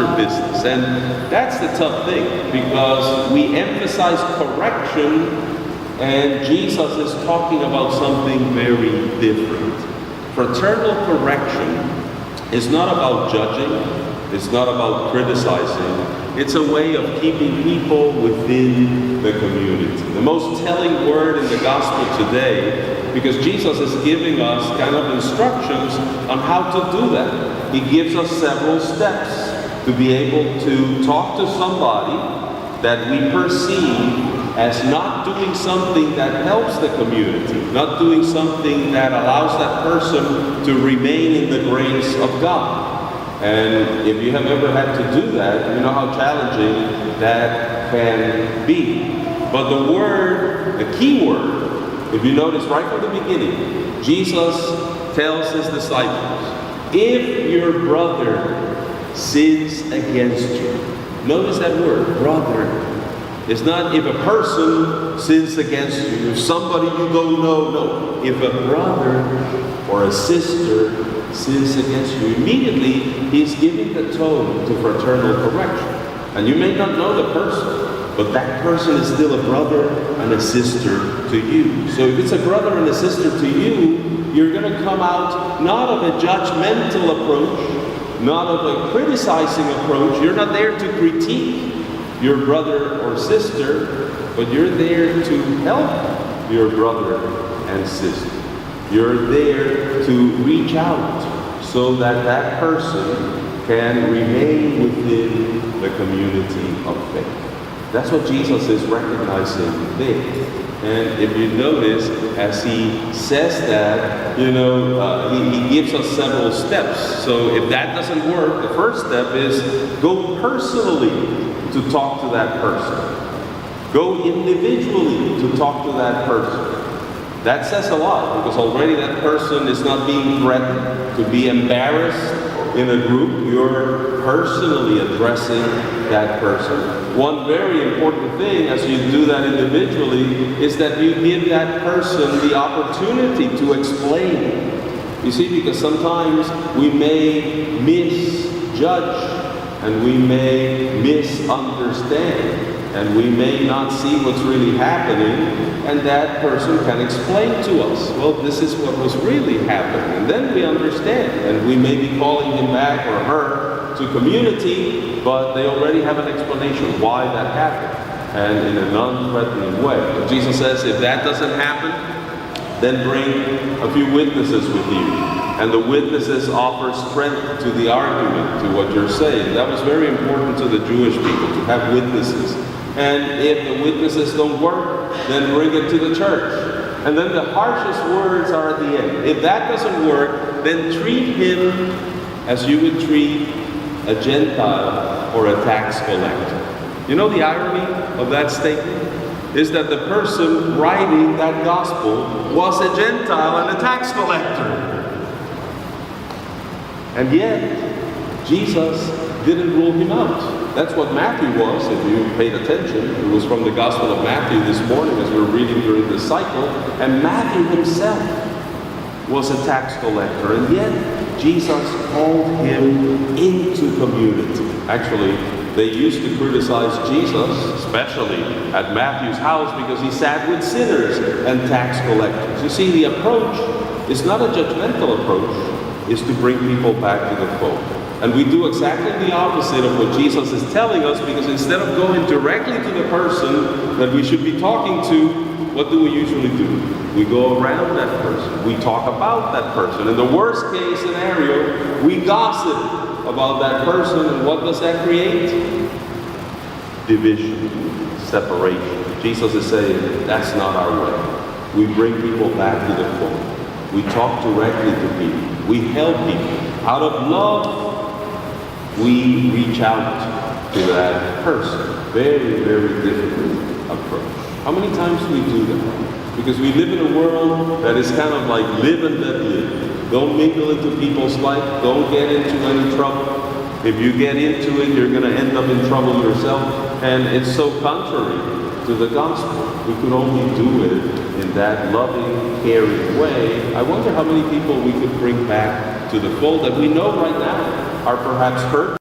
their business. And that's the tough thing, because we emphasize correction, and Jesus is talking about something very different. Fraternal correction is not about judging, it's not about criticizing. It's a way of keeping people within the community. The most telling word in the gospel today, because Jesus is giving us kind of instructions on how to do that. He gives us several steps to be able to talk to somebody that we perceive as not doing something that helps the community, not doing something that allows that person to remain in the grace of God. And if you have ever had to do that, you know how challenging that can be. But the word, the key word, if you notice right from the beginning, Jesus tells his disciples, if your brother sins against you. Notice that word, brother. It's not if a person sins against you, if somebody you don't know, no. If a brother or a sister sins against you, immediately he's giving the tone to fraternal correction. And you may not know the person, but that person is still a brother and a sister to you. So if it's a brother and a sister to you, you're going to come out not of a judgmental approach, not of a criticizing approach. You're not there to critique your brother or sister, but you're there to help your brother and sister. You're there to reach out so that that person can remain within the community of faith. That's what Jesus is recognizing there. And if you notice, as he says that, he gives us several steps. So if that doesn't work, the first step is go personally to talk to that person. Go individually to talk to that person. That says a lot, because already that person is not being threatened to be embarrassed in a group. You're personally addressing that person. One very important thing as you do that individually is that you give that person the opportunity to explain. You see, because sometimes we may misjudge and we may misunderstand and we may not see what's really happening, and that person can explain to us, well, this is what was really happening. And then we understand, and we may be calling him back or her to community, but they already have an explanation why that happened, and in a non-threatening way. But Jesus says, if that doesn't happen, then bring a few witnesses with you. And the witnesses offer strength to the argument, to what you're saying. That was very important to the Jewish people, to have witnesses. And if the witnesses don't work, then bring it to the church. And then the harshest words are at the end. If that doesn't work, then treat him as you would treat a Gentile or a tax collector. You know the irony of that statement? Is that the person writing that gospel was a Gentile and a tax collector. And yet, Jesus didn't rule him out. That's what Matthew was, if you paid attention. It was from the Gospel of Matthew this morning as we're reading during this cycle. And Matthew himself was a tax collector. And yet, Jesus called him into community. Actually, they used to criticize Jesus, especially at Matthew's house, because he sat with sinners and tax collectors. You see, the approach is not a judgmental approach. Is to bring people back to the fold. And we do exactly the opposite of what Jesus is telling us, because instead of going directly to the person that we should be talking to, what do we usually do? We go around that person. We talk about that person. In the worst case scenario, we gossip about that person. And what does that create? Division, separation. Jesus is saying, that's not our way. We bring people back to the fold. We talk directly to people. We help people. Out of love, we reach out to that person. Very, very difficult approach. How many times do we do that? Because we live in a world that is kind of like live and let live. Don't mingle into people's life. Don't get into any trouble. If you get into it, you're going to end up in trouble yourself. And it's so contrary to the gospel. We could only do it in that loving, caring way. I wonder how many people we could bring back to the fold that we know right now are perhaps hurt